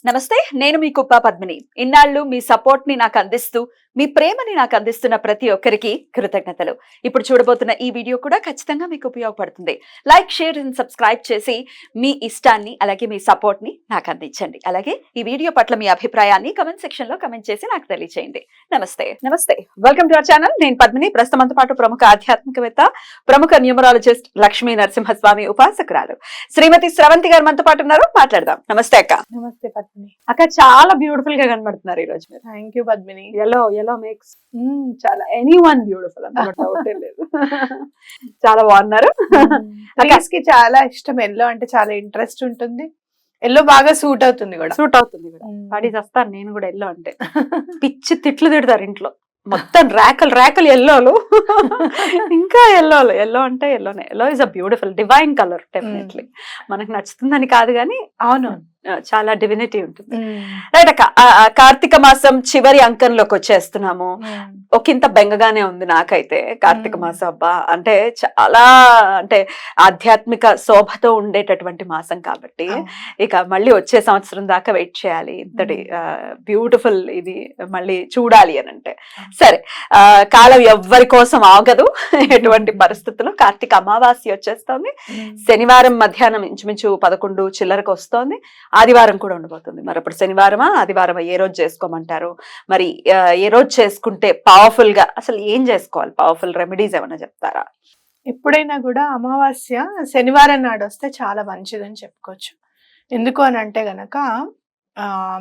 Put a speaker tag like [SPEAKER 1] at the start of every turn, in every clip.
[SPEAKER 1] నమస్తే, నేను మీ కుప్ప పద్మిని. ఇన్నాళ్ళు మీ సపోర్ట్ ని నాకు అందిస్తూ, మీ ప్రేమని నాకు అందిస్తున్న ప్రతి ఒక్కరికి కృతజ్ఞతలు. ఇప్పుడు చూడబోతున్న ఈ వీడియో కూడా ఖచ్చితంగా మీకు ఉపయోగపడుతుంది. లైక్, షేర్ అండ్ సబ్స్క్రైబ్ చేసి మీ ఇష్టాన్ని అలాగే మీ సపోర్ట్ ని నాకు అందించండి. అలాగే ఈ వీడియో పట్ల మీ అభిప్రాయాన్ని కమెంట్ సెక్షన్ లో కమెంట్ చేసి నాకు తెలియజేయండి. నమస్తే, వెల్కమ్ టు అవర్ ఛానల్. నేను పద్మిని. ప్రస్తుతంతో పాటు ప్రముఖ ఆధ్యాత్మికవేత్త, ప్రముఖ న్యూమరాలజిస్ట్ లక్ష్మీ నరసింహస్వామి ఉపాసకురాలు శ్రీమతి స్రవంతి గారు మనతో పాటు ఉన్నారు. మాట్లాడదాం. నమస్తే అక్క.
[SPEAKER 2] నమస్తే పద్మిని.
[SPEAKER 1] అక్క చాలా బ్యూటిఫుల్ గా కనబడుతున్నారు ఈ రోజు మీరు.
[SPEAKER 2] Thank you Padmini.
[SPEAKER 1] Yellow makes చాలా ఎనీ వన్ బ్యూటిఫుల్ అన్నమాట. డౌటే లేదు. చాలా బాగున్నారు.
[SPEAKER 2] అకాస్ కి చాలా ఇష్టం ఎల్లో అంటే, చాలా ఇంట్రెస్ట్ ఉంటుంది. ఎల్లో బాగా సూట్ అవుతుంది కూడా.
[SPEAKER 1] సూట్ అవుతుంది కూడా. పడి వస్తాను నేను కూడా ఎల్లో అంటే. పిచ్చి తిట్లు తిడతారు ఇంట్లో. మొత్తం ర్యాకలు ఎల్లోలు. ఇంకా ఎల్లో అంటే ఎల్లోనే. Yellow is a beautiful divine colour. Definitely మనకు నచ్చుతుందని కాదు కానీ
[SPEAKER 2] అవును,
[SPEAKER 1] చాలా డివినిటీ ఉంటుంది. రైట్ అక్క, కార్తీక మాసం చివరి అంకంలోకి వచ్చేస్తున్నాము. ఒకంత బెంగగానే ఉంది నాకైతే. కార్తీక మాసం అబ్బా అంటే చాలా అంటే ఆధ్యాత్మిక శోభతో ఉండేటటువంటి మాసం కాబట్టి ఇక మళ్ళీ వచ్చే సంవత్సరం దాకా వెయిట్ చేయాలి. ఇంతటి బ్యూటిఫుల్ ఇది మళ్ళీ చూడాలి అని అంటే సరే. కాలం ఎవ్వరి కోసం ఆగదు. ఎటువంటి పరిస్థితుల్లో కార్తీక అమావాస్య వచ్చేస్తోంది. శనివారం మధ్యాహ్నం ఇంచుమించు 11 చిల్లరకు వస్తోంది. ఆదివారం కూడా ఉండబోతుంది. మరి అప్పుడు శనివారమా ఆదివారమా ఏ రోజు చేసుకోమంటారు? మరి ఏ రోజు చేసుకుంటే పవర్ఫుల్ గా అసలు ఏం చేసుకోవాలి? పవర్ఫుల్ రెమెడీస్ ఏమైనా చెప్తారా?
[SPEAKER 2] ఎప్పుడైనా కూడా అమావాస్య శనివారం నాడు వస్తే చాలా మంచిదని చెప్పుకోవచ్చు. ఎందుకు అని అంటే గనక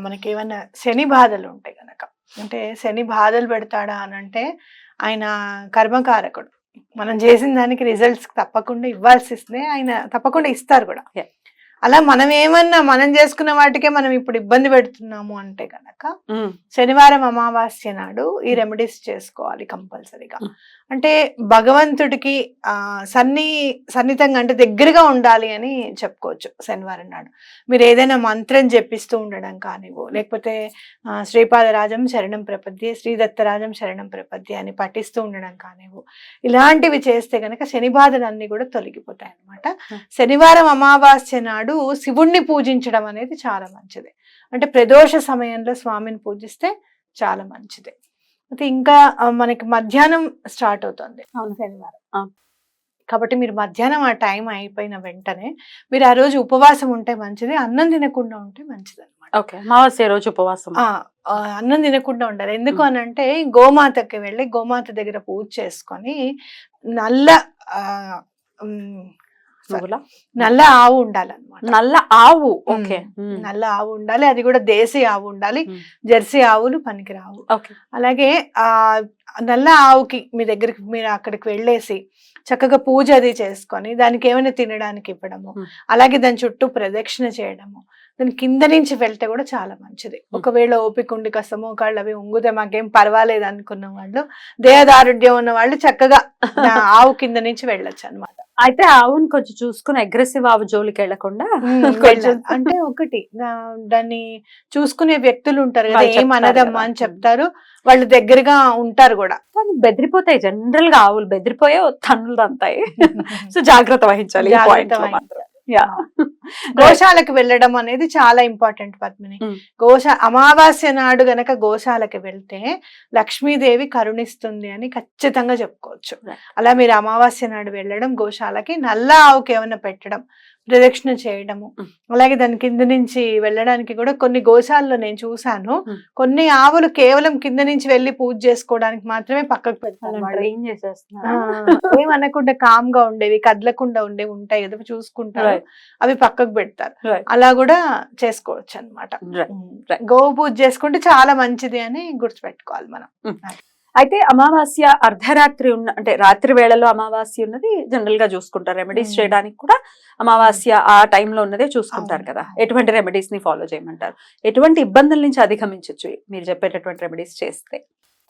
[SPEAKER 2] మనకి ఏమైనా శని బాధలు ఉంటాయి గనక, అంటే శని బాధలు పెడతాడా అని అంటే ఆయన కర్మకారకుడు. మనం చేసిన దానికి రిజల్ట్స్ తప్పకుండా ఇవ్వాల్సిస్తే ఆయన తప్పకుండా ఇస్తారు కూడా. అలా మనం ఏమన్నా మనం చేసుకున్న వాటికే మనం ఇప్పుడు ఇబ్బంది పెడుతున్నాము అంటే గనక శనివారం అమావాస్య నాడు ఈ రెమెడీస్ చేసుకోవాలి కంపల్సరీగా. అంటే భగవంతుడికి సన్నిహితంగా అంటే దగ్గరగా ఉండాలి అని చెప్పుకోవచ్చు. శనివారం నాడు మీరు ఏదైనా మంత్రం జపిస్తూ ఉండడం కానివ్వు, లేకపోతే శ్రీపాదరాజం శరణం ప్రపద్యే, శ్రీదత్తరాజం శరణం ప్రపద్యే అని పఠిస్తూ ఉండడం కానివ్వు, ఇలాంటివి చేస్తే గనక శని బాధలన్నీ కూడా తొలగిపోతాయి అన్నమాట. శనివారం అమావాస్య నాడు శివుణ్ణి పూజించడం అనేది చాలా మంచిది. అంటే ప్రదోష సమయంలో స్వామిని పూజిస్తే చాలా మంచిది. అయితే ఇంకా మనకి మధ్యాహ్నం స్టార్ట్ అవుతుంది శనివారం కాబట్టి మీరు మధ్యాహ్నం ఆ టైం అయిపోయిన వెంటనే మీరు ఆ రోజు ఉపవాసం ఉంటే మంచిది. అన్నం తినకుండా ఉంటే మంచిది అనమాట.
[SPEAKER 1] అమావాస్య రోజు ఉపవాసం
[SPEAKER 2] అన్నం తినకుండా ఉండాలి. ఎందుకు అని అంటే గోమాతకి వెళ్ళి గోమాత దగ్గర పూజ చేసుకొని నల్ల నల్ల ఆవు ఉండాలన్నమాట.
[SPEAKER 1] నల్ల ఆవు. ఓకే,
[SPEAKER 2] నల్ల ఆవు ఉండాలి. అది కూడా దేశీ ఆవు ఉండాలి. జెర్సీ ఆవులు పనికిరావు. అలాగే ఆ నల్ల ఆవుకి మీ దగ్గరికి మీరు అక్కడికి వెళ్ళేసి చక్కగా పూజ అది చేసుకొని దానికి ఏమైనా తినడానికి ఇవ్వడము, అలాగే దాని చుట్టూ ప్రదక్షిణ చేయడము, దాని కింద నుంచి వెళ్తే కూడా చాలా మంచిది. ఒకవేళ ఓపిక ఉండి కాస్త మోకాళ్ళు అవి ఉంగుతే మాకేం పర్వాలేదు అనుకున్న వాళ్ళు, దేహదారుఢ్యం ఉన్న వాళ్ళు చక్కగా ఆవు కింద నుంచి వెళ్ళొచ్చు అనమాట.
[SPEAKER 1] అయితే ఆవుని కొంచెం చూసుకుని అగ్రెసివ్ ఆవు జోలికి వెళ్లకుండా
[SPEAKER 2] అంటే ఒకటి దాన్ని చూసుకునే వ్యక్తులు ఉంటారు కదా, ఏమనదమ్మా అని చెప్తారు, వాళ్ళు దగ్గరగా ఉంటారు కూడా.
[SPEAKER 1] బెదిరిపోతాయి, జనరల్ గా ఆవులు బెదిరిపోయే తన్నులు తంతాయి. సో జాగ్రత్త వహించాలి.
[SPEAKER 2] గోశాలకు వెళ్ళడం అనేది చాలా ఇంపార్టెంట్ పద్మిని. అమావాస్య నాడు గనక గోశాలకు వెళ్తే లక్ష్మీదేవి కరుణిస్తుంది అని ఖచ్చితంగా చెప్పుకోవచ్చు. అలా మీరు అమావాస్య నాడు వెళ్ళడం, గోశాలకి నల్ల ఆవుకి ఏమైనా పెట్టడం, ప్రదక్షిణ చేయడము, అలాగే దాని కింద నుంచి వెళ్ళడానికి కూడా కొన్ని గోశాలలో నేను చూసాను, కొన్ని ఆవులు కేవలం కింద నుంచి వెళ్ళి పూజ చేసుకోవడానికి మాత్రమే పక్కకు పెడతారు. ఏమనకుండా కామ్ గా ఉండేవి, కదలకుండా ఉండేవి ఉంటాయి కదా, చూసుకుంటారు, అవి పక్కకు పెడతారు. అలా కూడా చేసుకోవచ్చు అనమాట. గో పూజ చేసుకుంటే చాలా మంచిది అని గుర్తుపెట్టుకోవాలి మనం.
[SPEAKER 1] అయితే అమావాస్య అర్ధరాత్రి అంటే రాత్రి వేళలో అమావాస్య ఉన్నది జనరల్ గా చూసుకుంటారు. రెమెడీస్ చేయడానికి కూడా అమావాస్య ఆ టైంలో ఉన్నదే చూసుకుంటారు కదా. ఎటువంటి రెమెడీస్ ని ఫాలో చేయమంటారు? ఎటువంటి ఇబ్బందుల నుంచి అధిగమించవచ్చు మీరు చెప్పేటటువంటి రెమెడీస్ చేస్తే?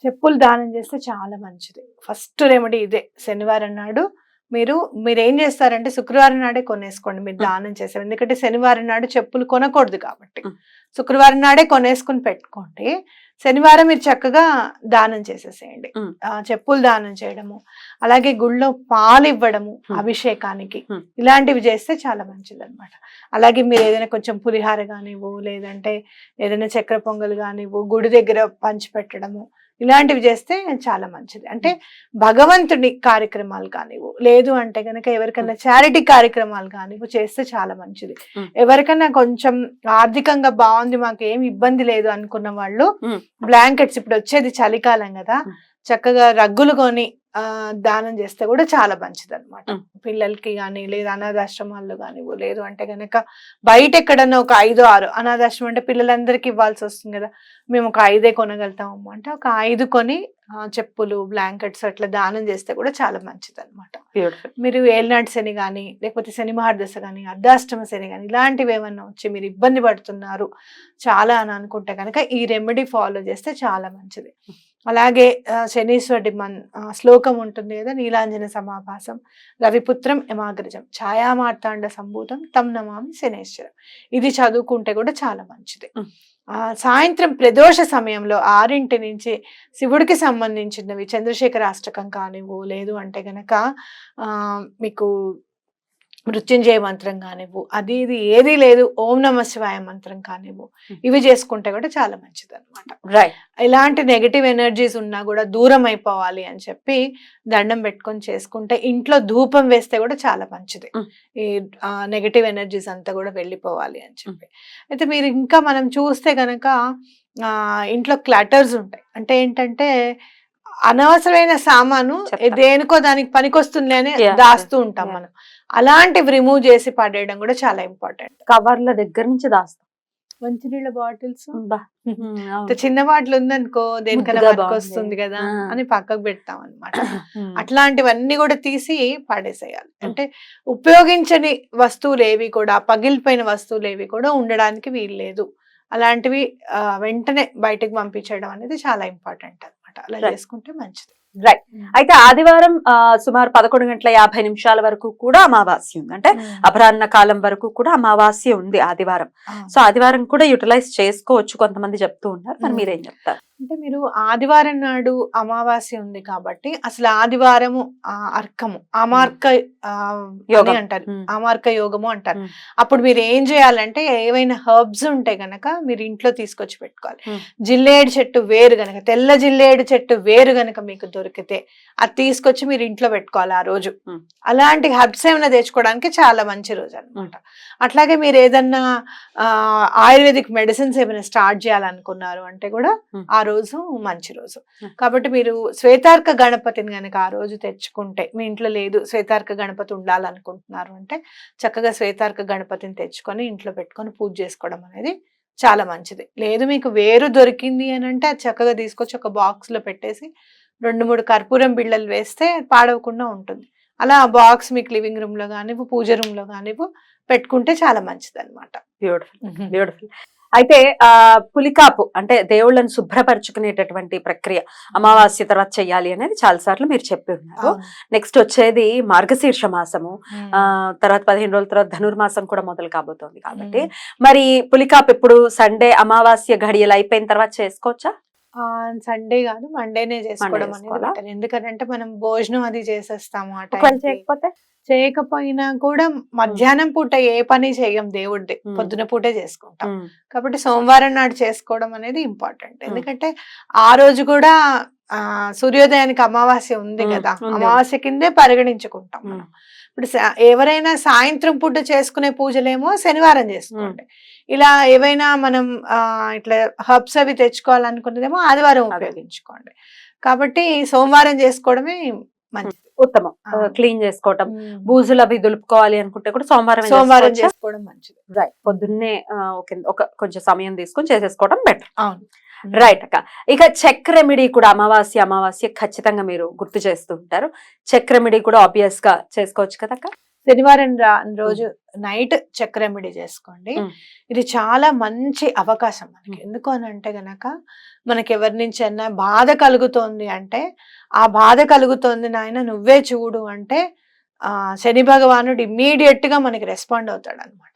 [SPEAKER 2] చెప్పులు దానం చేస్తే చాలా మంచిది. ఫస్ట్ రెమెడీ ఇదే. శనివారం నాడు మీరు ఏం చేస్తారంటే శుక్రవారం నాడే కొనేసుకోండి, మీరు దానం చేసారు. ఎందుకంటే శనివారం నాడు చెప్పులు కొనకూడదు కాబట్టి శుక్రవారం నాడే కొనేసుకుని పెట్టుకోండి. శనివారం మీరు చక్కగా దానం చేసేసేయండి. చెప్పులు దానం చేయడము, అలాగే గుళ్ళో పాలు ఇవ్వడము అభిషేకానికి, ఇలాంటివి చేస్తే చాలా మంచిది అనమాట. అలాగే మీరు ఏదైనా కొంచెం పులిహార కానివ్వు, లేదంటే ఏదైనా చక్కెర పొంగల్ కానివ్వు, గుడి దగ్గర పంచి పెట్టడము, ఇలాంటివి చేస్తే చాలా మంచిది. అంటే భగవంతుడి కార్యక్రమాలు కానివ్వు, లేదు అంటే కనుక ఎవరికైనా చారిటీ కార్యక్రమాలు కానివ్వు చేస్తే చాలా మంచిది. ఎవరికైనా కొంచెం ఆర్థికంగా బాగుంది, మాకు ఏమి ఇబ్బంది లేదు అనుకున్న వాళ్ళు బ్లాంకెట్స్, ఇప్పుడు వచ్చేది చలికాలం కదా, చక్కగా రగ్గులు కొని దానం చేస్తే కూడా చాలా మంచిది అనమాట. పిల్లలకి కానీ, లేదా అనాథాశ్రమాల్లో కానివ్వు, లేదు అంటే కనుక బయట ఎక్కడన్నా ఒక 5-6 అనాథాశ్రమం అంటే పిల్లలందరికీ ఇవ్వాల్సి వస్తుంది కదా, మేము ఒక 5 కొనగలుగుతాము అంటే ఒక 5 కొని చెప్పులు, బ్లాంకెట్స్ అట్లా దానం చేస్తే కూడా చాలా మంచిది అనమాట. మీరు ఏలినాటి శని కానీ, లేకపోతే శని మహర్దశ కానీ, అర్ధాష్టమ శని కానీ, ఇలాంటివి ఏమన్నా వచ్చి మీరు ఇబ్బంది పడుతున్నారు చాలా అని అనుకుంటే కనుక ఈ రెమెడీ ఫాలో చేస్తే చాలా మంచిది. అలాగే శనీశ్వరుడి శ్లోకం ఉంటుంది కదా, నీలాంజన సమాభాసం రవిపుత్రం యమాగ్రజం ఛాయామార్తాండ సంభూతం తం నమామి శనేశ్వరం, ఇది చదువుకుంటే కూడా చాలా మంచిది. సాయంత్రం ప్రదోష సమయంలో 6 నుంచి శివుడికి సంబంధించినవి చంద్రశేఖర అష్టకం కానివ్వు, లేదు అంటే గనక మీకు మృత్యుంజయ మంత్రం కానివ్వు, అది ఇది ఏది లేదు ఓం నమ శివాయ మంత్రం కానివ్వు, ఇవి చేసుకుంటే కూడా చాలా మంచిది అనమాట.
[SPEAKER 1] రైట్.
[SPEAKER 2] ఇలాంటి నెగటివ్ ఎనర్జీస్ ఉన్నా కూడా దూరం అయిపోవాలి అని చెప్పి దండం పెట్టుకొని చేసుకుంటే, ఇంట్లో ధూపం వేస్తే కూడా చాలా మంచిది, ఈ నెగటివ్ ఎనర్జీస్ అంతా కూడా వెళ్ళిపోవాలి అని చెప్పి. అయితే మీరు ఇంకా మనం చూస్తే గనక ఇంట్లో క్లటర్స్ ఉంటాయి. అంటే ఏంటంటే అనవసరమైన సామాను దేనికో దానికి పనికొస్తుంది అని దాస్తూ ఉంటాం మనం. అలాంటివి రిమూవ్ చేసి పడేయడం కూడా చాలా ఇంపార్టెంట్.
[SPEAKER 1] కవర్ల దగ్గర నుంచి దాస్తాం.
[SPEAKER 2] మంచినీళ్ళ బాటిల్స్, చిన్న బాటిల్ ఉందనుకో దేనికైనా పనికొస్తుంది కదా అని పక్కకు పెడతాం అనమాట. అట్లాంటివన్నీ కూడా తీసి పడేసేయాలి. అంటే ఉపయోగించని వస్తువులు ఏవి కూడా, పగిలిపోయిన వస్తువులు ఏవి కూడా ఉండడానికి వీల్లేదు. అలాంటివి వెంటనే బయటకు పంపించడం అనేది చాలా ఇంపార్టెంట్ అనమాట. అలా చేసుకుంటే మంచిది.
[SPEAKER 1] రైట్. అయితే ఆదివారం సుమారు 11:50 వరకు కూడా అమావాస్య ఉంది. అంటే అపరాహ్న కాలం వరకు కూడా అమావాస్య ఉంది ఆదివారం. సో ఆదివారం కూడా యూటిలైజ్ చేసుకోవచ్చు కొంతమంది చెప్తూ ఉన్నారు. మరి మీరేం చెప్తారు?
[SPEAKER 2] అంటే మీరు ఆదివారం నాడు అమావాస్య ఉంది కాబట్టి అసలు ఆదివారము అర్కము అమార్క అంటారు, అమార్క యోగము అంటారు. అప్పుడు మీరు ఏం చేయాలంటే ఏవైనా హర్బ్స్ ఉంటే గనక మీరు ఇంట్లో తీసుకొచ్చి పెట్టుకోవాలి. జిల్లేడు చెట్టు వేరు గనక, తెల్ల జిల్లేడు చెట్టు వేరు గనక మీకు దొరికితే అది తీసుకొచ్చి మీరు ఇంట్లో పెట్టుకోవాలి ఆ రోజు. అలాంటి హర్బ్స్ ఏమైనా తెచ్చుకోవడానికి చాలా మంచి రోజు అనమాట. అట్లాగే మీరు ఏదన్నా ఆయుర్వేదిక్ మెడిసిన్స్ ఏమైనా స్టార్ట్ చేయాలనుకున్నారు అంటే కూడా ఆ రోజు మంచి రోజు. కాబట్టి మీరు శ్వేతార్క గణపతిని గనక ఆ రోజు తెచ్చుకుంటే, మీ ఇంట్లో లేదు శ్వేతార్క గణపతి ఉండాలనుకుంటున్నారు అంటే చక్కగా శ్వేతార్క గణపతిని తెచ్చుకొని ఇంట్లో పెట్టుకొని పూజ చేసుకోవడం అనేది చాలా మంచిది. లేదు మీకు వేరు దొరికింది అని అంటే అది చక్కగా తీసుకొచ్చి ఒక బాక్స్ లో పెట్టేసి 2-3 కర్పూరం బిళ్ళలు వేస్తే పాడవకుండా ఉంటుంది. అలా ఆ బాక్స్ మీకు లివింగ్ రూమ్ లో కానివ్వు, పూజ రూమ్ లో కానివ్వు పెట్టుకుంటే చాలా మంచిది అనమాట.
[SPEAKER 1] Beautiful, beautiful. అయితే పులికాపు అంటే దేవుళ్ళని శుభ్రపరచుకునేటటువంటి ప్రక్రియ అమావాస్య తర్వాత చెయ్యాలి అనేది చాలా సార్లు మీరు చెప్పి ఉన్నారు. నెక్స్ట్ వచ్చేది మార్గశీర్ష మాసము, తర్వాత 15 రోజుల తర్వాత ధనుర్మాసం కూడా మొదలు కాబోతోంది. కాబట్టి మరి పులికాపు ఎప్పుడు సండే అమావాస్య ఘడియలు అయిపోయిన తర్వాత చేసుకోవచ్చా?
[SPEAKER 2] సండే కాదు మండేనే చేసుకోవడం అనేది. ఎందుకంటే మనం భోజనం అది చేసేస్తాము. చేయకపోయినా కూడా మధ్యాహ్నం పూట ఏ పని చేయం, దేవుడిది పొద్దున పూటే చేసుకుంటాం. కాబట్టి సోమవారం నాడు చేసుకోవడం అనేది ఇంపార్టెంట్. ఎందుకంటే ఆ రోజు కూడా సూర్యోదయానికి అమావాస్య ఉంది కదా, అమావాస్య కిందే పరిగణించుకుంటాం మనం. ఇప్పుడు ఎవరైనా సాయంత్రం పూట చేసుకునే పూజలేమో శనివారం చేసుకోండి. ఇలా ఏవైనా మనం ఇట్లా హర్బ్స్ అవి తెచ్చుకోవాలనుకున్నదేమో ఆదివారం ఉపయోగించుకోండి. కాబట్టి సోమవారం చేసుకోవడమే మంచిది,
[SPEAKER 1] ఉత్తమం. క్లీన్ చేసుకోవటం, బూజులు అవి దులుపుకోవాలి అనుకుంటే కూడా
[SPEAKER 2] సోమవారం చేసుకోవడం మంచిది.
[SPEAKER 1] రైట్. పొద్దున్నే కొంచెం సమయం తీసుకొని చేసేసుకోవడం బెటర్.
[SPEAKER 2] అవును,
[SPEAKER 1] రైట్ అక్క. ఇక చెక్ రెమెడీ కూడా అమావాస్య ఖచ్చితంగా మీరు గుర్తు చేస్తూ ఉంటారు. చెక్ రెమెడీ కూడా ఆబ్వియస్ గా చేసుకోవచ్చు కదా అక్క?
[SPEAKER 2] శనివారం రోజు నైట్ చెక్ రెమెడీ చేసుకోండి. ఇది చాలా మంచి అవకాశం మనకి. ఎందుకు అని అంటే గనక మనకి ఎవరి నుంచి అయినా బాధ కలుగుతోంది అంటే, ఆ బాధ కలుగుతోంది నాయన నువ్వే చూడు అంటే శని భగవానుడు ఇమ్మీడియట్ గా మనకి రెస్పాండ్ అవుతాడు అనమాట.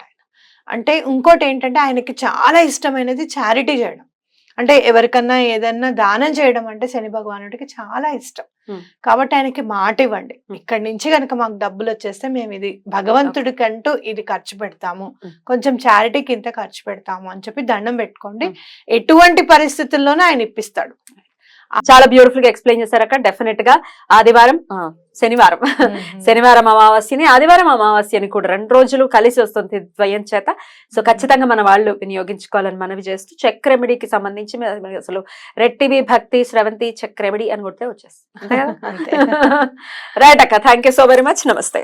[SPEAKER 2] అంటే ఇంకోటి ఏంటంటే ఆయనకి చాలా ఇష్టమైనది చారిటీ చేయడం. అంటే ఎవరికన్నా ఏదన్నా దానం చేయడం అంటే శని భగవానుడికి చాలా ఇష్టం. కాబట్టి ఆయనకి మాట ఇవ్వండి, ఇక్కడి నుంచి కనుక మాకు డబ్బులు వచ్చేస్తే మేము ఇది భగవంతుడికంటూ ఇది ఖర్చు పెడతాము, కొంచెం చారిటీకి ఇంత ఖర్చు పెడతాము అని చెప్పి దండం పెట్టుకోండి. ఎటువంటి పరిస్థితుల్లోనూ ఆయన ఇప్పిస్తాడు.
[SPEAKER 1] చాలా బ్యూటిఫుల్ గా ఎక్స్ప్లెయిన్ చేశారక్క. డెఫినెట్ గా శనివారం శనివారం అమావాస్యని ఆదివారం అమావాస్యని కూడా 2 రోజులు కలిసి వస్తుంది ద్వయం చేత. సో ఖచ్చితంగా మన వాళ్ళు వినియోగించుకోవాలని మనవి చేస్తూ చెక్ రెమెడీకి సంబంధించి అసలు రెడ్ టీవీ భక్తి స్రవంతి చెక్ రెమెడీ అని కొడితే వచ్చేస్తుంది. రైట్ అక్క, thank you so very much. నమస్తే.